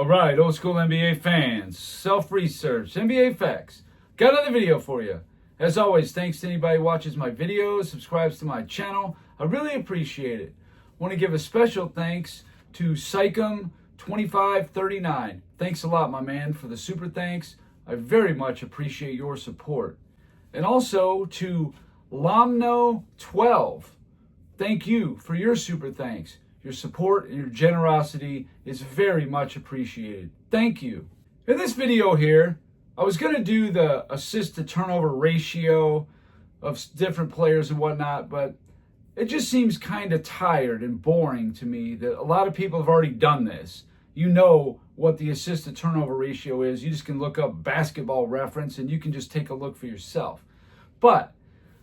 All right, old school NBA fans, self-research, NBA facts. Got another video for you. As always, thanks to anybody who watches my videos, subscribes to my channel. I really appreciate it. Want to give a special thanks to Psychum2539. Thanks a lot, my man, for the super thanks. I very much appreciate your support. And also to Lomno12. Thank you for your super thanks. Your support and your generosity is very much appreciated. Thank you. In this video here, I was going to do the assist to turnover ratio of different players and whatnot, but it just seems kind of tired and boring to me that a lot of people have already done this. You know what the assist to turnover ratio is. You just can look up Basketball Reference and you can just take a look for yourself. But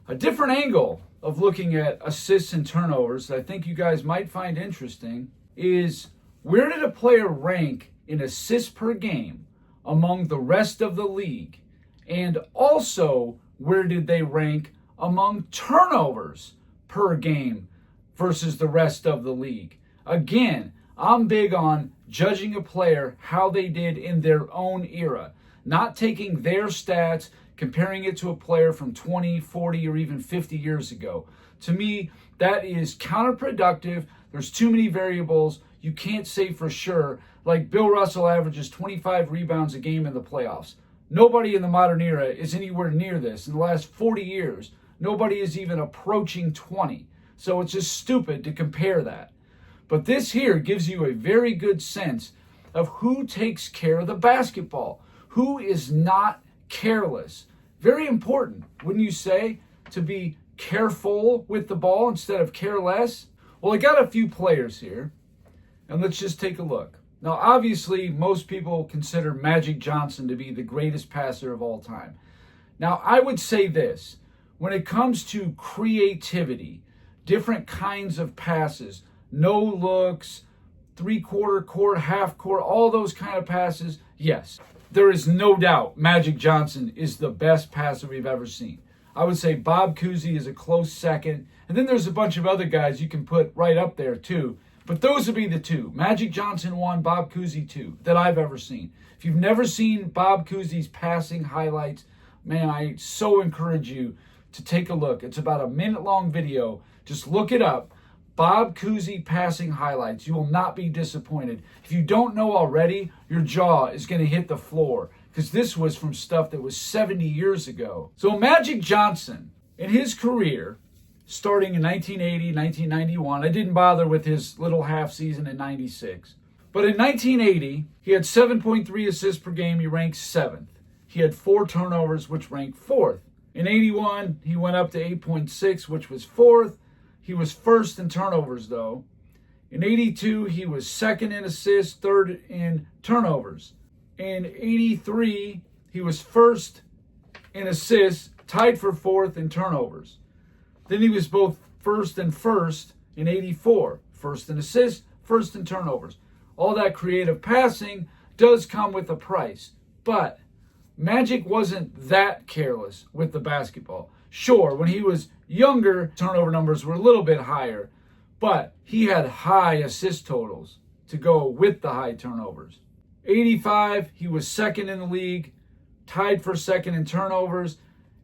a different angle of looking at assists and turnovers that I think you guys might find interesting is, where did a player rank in assists per game among the rest of the league? And also, where did they rank among turnovers per game versus the rest of the league? Again, I'm big on judging a player how they did in their own era, not taking their stats, comparing it to a player from 20, 40, or even 50 years ago. To me, that is counterproductive. There's too many variables. You can't say for sure. Like Bill Russell averages 25 rebounds a game in the playoffs. Nobody in the modern era is anywhere near this. In the last 40 years, nobody is even approaching 20. So it's just stupid to compare that. But this here gives you a very good sense of who takes care of the basketball, who is not careless. Very important, wouldn't you say, to be careful with the ball instead of careless? Well, I got a few players here, and let's just take a look. Now, obviously, most people consider Magic Johnson to be the greatest passer of all time. Now, I would say this: when it comes to creativity, different kinds of passes, no looks, three-quarter court, half court, all those kind of passes, yes, there is no doubt Magic Johnson is the best passer we've ever seen. I would say Bob Cousy is a close second, and then there's a bunch of other guys you can put right up there too. But those would be the two. Magic Johnson 1, Bob Cousy 2, that I've ever seen. If you've never seen Bob Cousy's passing highlights, man, I so encourage you to take a look. It's about a minute-long video. Just look it up. Bob Cousy passing highlights. You will not be disappointed. If you don't know already, your jaw is going to hit the floor, because this was from stuff that was 70 years ago. So Magic Johnson, in his career, starting in 1980, 1991, I didn't bother with his little half season in 96. But in 1980, he had 7.3 assists per game. He ranked 7th. He had 4 turnovers, which ranked 4th. In 81, he went up to 8.6, which was 4th. He was 1st in turnovers, though. In 82, he was 2nd in assists, 3rd in turnovers. In 83, he was 1st in assists, tied for 4th in turnovers. Then he was both 1st and 1st in 84. 1st in assists, 1st in turnovers. All that creative passing does come with a price. But Magic wasn't that careless with the basketball. Sure, when he was younger, turnover numbers were a little bit higher, but he had high assist totals to go with the high turnovers. 85, he was 2nd in the league, tied for 2nd in turnovers.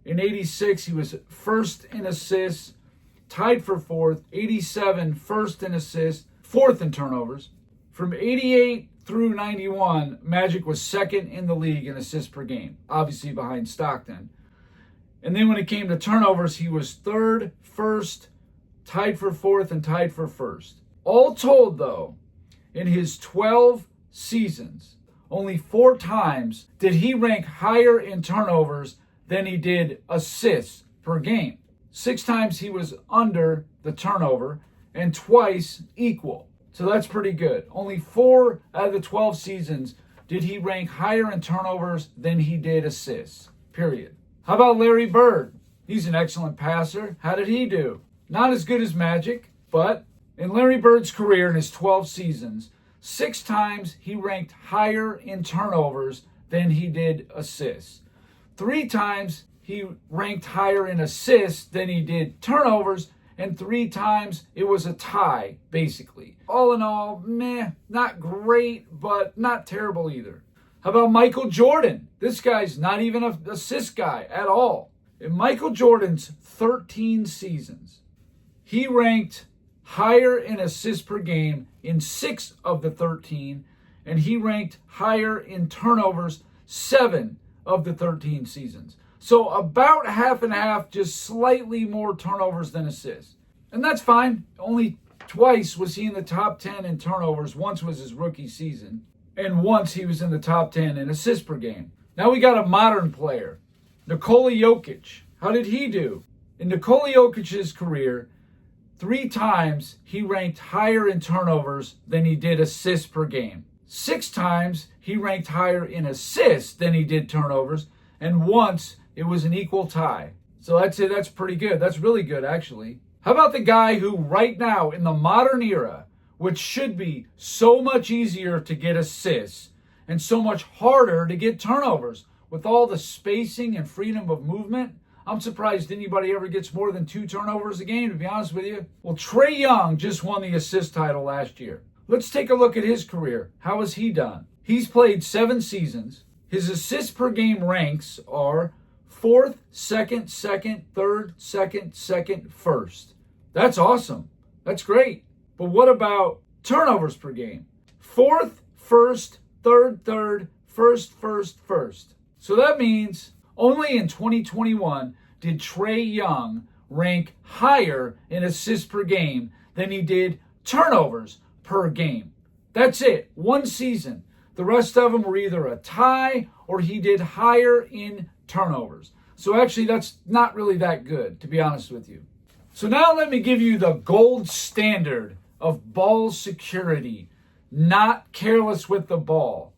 In 86, he was 1st in assists, tied for 4th. 87, 1st in assists, 4th in turnovers. From 88 through 91, Magic was 2nd in the league in assists per game, obviously behind Stockton. And then when it came to turnovers, he was 3rd, 1st, tied for 4th, and tied for 1st. All told, though, in his 12 seasons, only 4 times did he rank higher in turnovers than he did assists per game. 6 times he was under the turnover, and twice equal. So that's pretty good. Only 4 out of the 12 seasons did he rank higher in turnovers than he did assists, period. How about Larry Bird? He's an excellent passer. How did he do? Not as good as Magic, but in Larry Bird's career, in his 12 seasons, 6 times he ranked higher in turnovers than he did assists. 3 times he ranked higher in assists than he did turnovers, and 3 times it was a tie, basically. All in all, meh, not great, but not terrible either. How about Michael Jordan? This guy's not even an assist guy at all. In Michael Jordan's 13 seasons, he ranked higher in assists per game in 6 of the 13, and he ranked higher in turnovers 7 of the 13 seasons. So about half and half, just slightly more turnovers than assists. And that's fine. Only twice was he in the top 10 in turnovers. Once was his rookie season, and once he was in the top 10 in assists per game. Now we got a modern player, Nikola Jokic. How did he do? In Nikola Jokic's career, 3 times he ranked higher in turnovers than he did assists per game. 6 times he ranked higher in assists than he did turnovers, and once it was an equal tie. So I'd say that's pretty good. That's really good, actually. How about the guy who right now in the modern era, which should be so much easier to get assists and so much harder to get turnovers with all the spacing and freedom of movement, I'm surprised anybody ever gets more than 2 turnovers a game, to be honest with you. Well, Trae Young just won the assist title last year. Let's take a look at his career. How has he done? He's played 7 seasons. His assists per game ranks are 4th, 2nd, 2nd, 3rd, 2nd, 2nd, 1st. That's awesome. That's great. But what about turnovers per game? 4th, 1st, 3rd, 3rd, 1st, 1st, 1st. So that means only in 2021 did Trae Young rank higher in assists per game than he did turnovers per game. That's it. 1 season. The rest of them were either a tie or he did higher in turnovers. So actually that's not really that good, to be honest with you. So now let me give you the gold standard of ball security, not careless with the ball.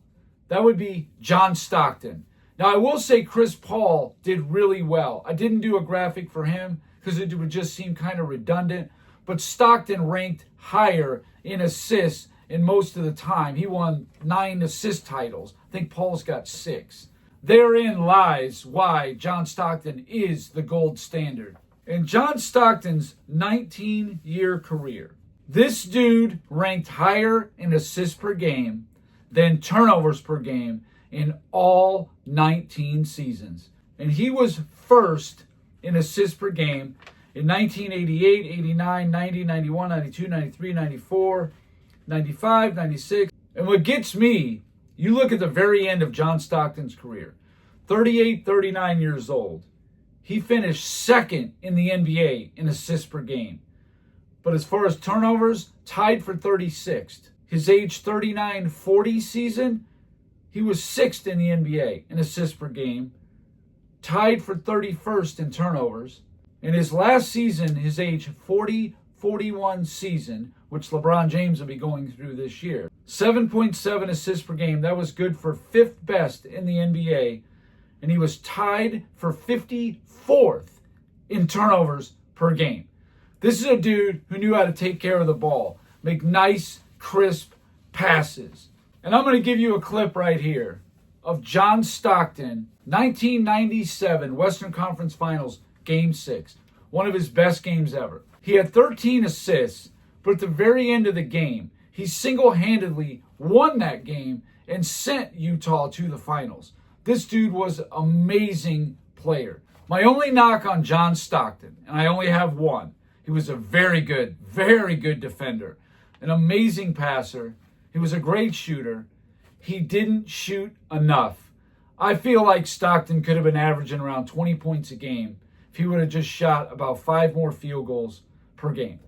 That would be John Stockton. Now, I will say Chris Paul did really well. I didn't do a graphic for him because it would just seem kind of redundant, but Stockton ranked higher in assists in most of the time. He won 9 assist titles. I think Paul's got 6. Therein lies why John Stockton is the gold standard. In John Stockton's 19-year career, this dude ranked higher in assists per game than turnovers per game in all 19 seasons. And he was first in assists per game in 1988, 89, 90, 91, 92, 93, 94, 95, 96. And what gets me, you look at the very end of John Stockton's career, 38, 39 years old. He finished 2nd in the NBA in assists per game. But as far as turnovers, tied for 36th. His age 39-40 season, he was 6th in the NBA in assists per game, tied for 31st in turnovers. In his last season, his age 40-41 season, which LeBron James will be going through this year, 7.7 assists per game. That was good for 5th best in the NBA. And he was tied for 54th in turnovers per game. This is a dude who knew how to take care of the ball, make nice, crisp passes. And I'm going to give you a clip right here of John Stockton, 1997 Western Conference Finals, Game 6. One of his best games ever. He had 13 assists, but at the very end of the game, he single-handedly won that game and sent Utah to the finals. This dude was an amazing player. My only knock on John Stockton, and I only have one, he was a very good defender, an amazing passer. He was a great shooter. He didn't shoot enough. I feel like Stockton could have been averaging around 20 points a game if he would have just shot about 5 more field goals per game.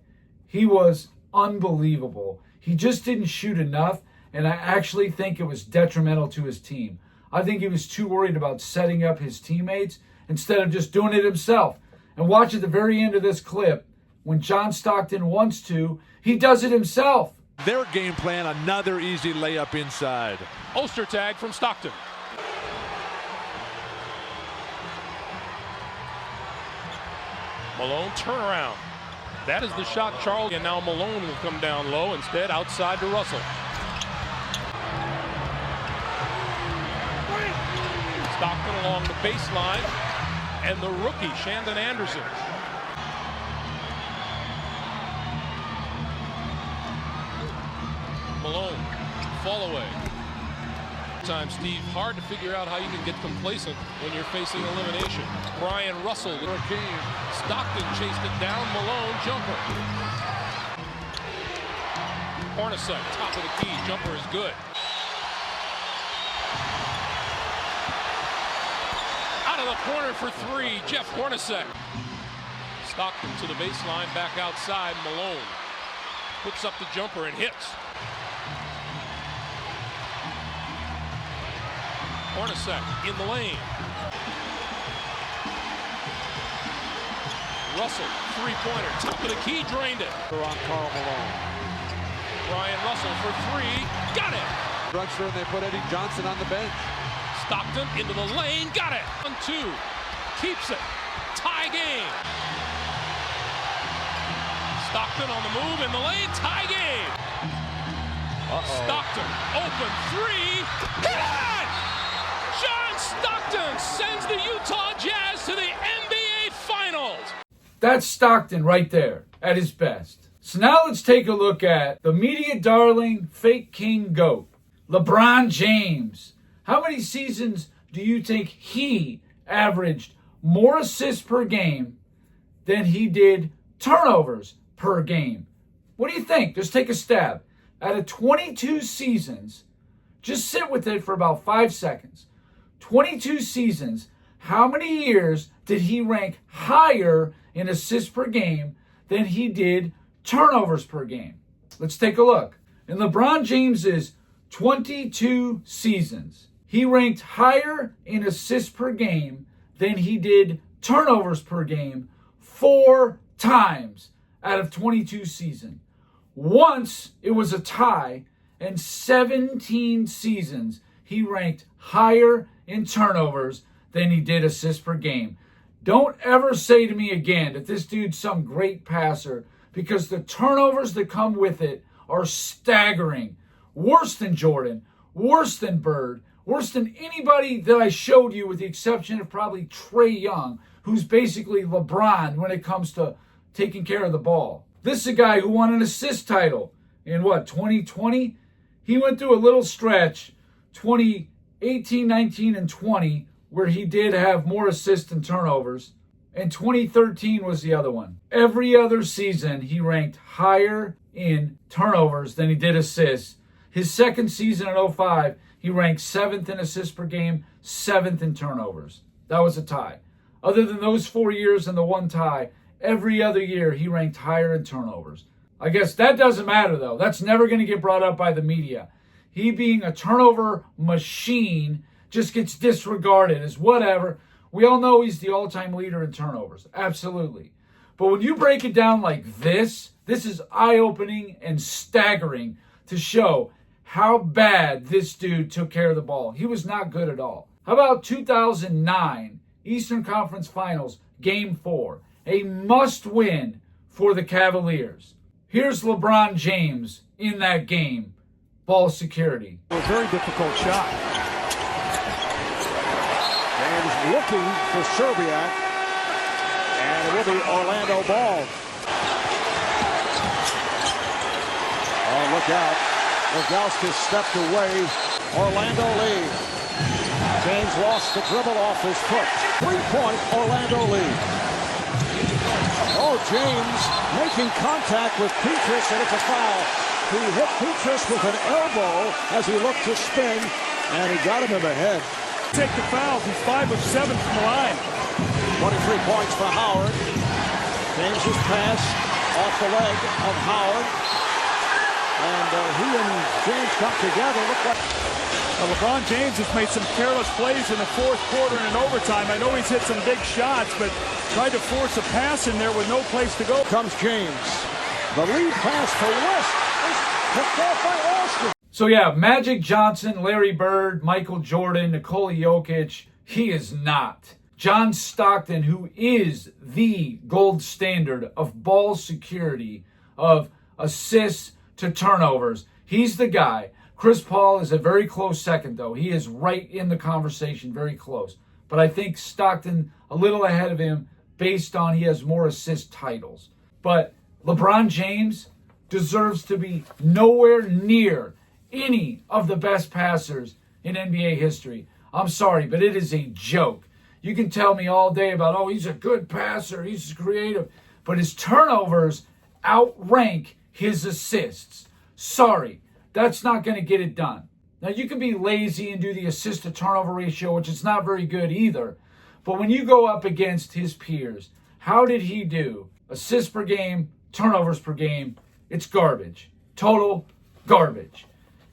He was unbelievable. He just didn't shoot enough, and I actually think it was detrimental to his team. I think he was too worried about setting up his teammates instead of just doing it himself. And watch at the very end of this clip, when John Stockton wants to, he does it himself. Their game plan, another easy layup inside. Ulster tag from Stockton. Malone turnaround. That is the shot, Charles. And now Malone will come down low instead, outside to Russell. Stockton along the baseline, and the rookie, Shandon Anderson. Malone, fall away. Time, Steve, hard to figure out how you can get complacent when you're facing elimination. Brian Russell with a game. Stockton chased it down. Malone, jumper. Hornacek, top of the key. Jumper is good. Out of the corner for three, Jeff Hornacek. Stockton to the baseline, back outside. Malone puts up the jumper and hits. Hornacek in the lane. Russell, three-pointer, top of the key, drained it. On Karl Malone. Brian Russell for three, got it. Structure, and they put Eddie Johnson on the bench. Stockton into the lane, got it. 1-2, keeps it, tie game. Stockton on the move in the lane, tie game. Stockton, open three, hit it! John Stockton sends the Utah Jazz to the NBA Finals. That's Stockton right there at his best. So now let's take a look at the media darling, fake king GOAT, LeBron James. How many seasons do you think he averaged more assists per game than he did turnovers per game? What do you think? Just take a stab. Out of 22 seasons, just sit with it for about 5 seconds. 22 seasons, how many years did he rank higher in assists per game than he did turnovers per game? Let's take a look. In LeBron James's 22 seasons, he ranked higher in assists per game than he did turnovers per game 4 times out of 22 seasons. Once it was a tie, and 17 seasons he ranked higher in turnovers than he did assists per game. Don't ever say to me again that this dude's some great passer, because the turnovers that come with it are staggering. Worse than Jordan, worse than Bird, worse than anybody that I showed you, with the exception of probably Trae Young, who's basically LeBron when it comes to taking care of the ball. This is a guy who won an assist title in 2020? He went through a little stretch, 2018, 19, and 20, where he did have more assists than turnovers. And 2013 was the other one. Every other season, he ranked higher in turnovers than he did assists. His second season in 05, he ranked 7th in assists per game, 7th in turnovers. That was a tie. Other than those 4 years and the one tie, every other year he ranked higher in turnovers. I guess that doesn't matter, though. That's never going to get brought up by the media. He being a turnover machine just gets disregarded as whatever. We all know he's the all-time leader in turnovers. Absolutely. But when you break it down like this is eye-opening and staggering to show how bad this dude took care of the ball. He was not good at all. How about 2009 Eastern Conference Finals, Game 4? A must-win for the Cavaliers. Here's LeBron James in that game. Ball security. A very difficult shot. James looking for Serbiak. And it will be Orlando ball. Oh, look out. Rogowski stepped away. Orlando lead. James lost the dribble off his foot. 3-point Orlando lead. Oh, James making contact with Petrus, and it's a foul. He hit Petrus with an elbow as he looked to spin, and he got him in the head. Take the foul. He's 5 of 7 from the line. 23 points for Howard. James's pass off the leg of Howard. And he and James come together. Look like LeBron James has made some careless plays in the fourth quarter and in overtime. I know he's hit some big shots, but tried to force a pass in there with no place to go. Comes James. The lead pass for West is picked off by Austin. So yeah, Magic Johnson, Larry Bird, Michael Jordan, Nikola Jokic, he is not. John Stockton, who is the gold standard of ball security, of assists to turnovers, he's the guy. Chris Paul is a very close second, though. He is right in the conversation, very close. But I think Stockton a little ahead of him based on he has more assist titles. But LeBron James deserves to be nowhere near any of the best passers in NBA history. I'm sorry, but it is a joke. You can tell me all day about, oh, he's a good passer, he's creative, but his turnovers outrank his assists. Sorry, that's not going to get it done. Now, you can be lazy and do the assist to turnover ratio, which is not very good either. But when you go up against his peers, how did he do? Assists per game, turnovers per game, it's garbage. Total garbage.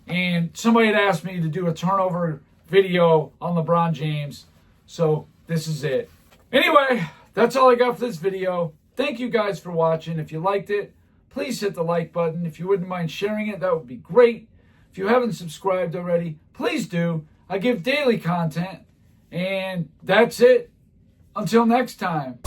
And somebody had asked me to do a turnover video on LeBron James, so this is it. Anyway, that's all I got for this video. Thank you guys for watching. If you liked it, please hit the like button. If you wouldn't mind sharing it, that would be great. If you haven't subscribed already, please do. I give daily content. And that's it. Until next time.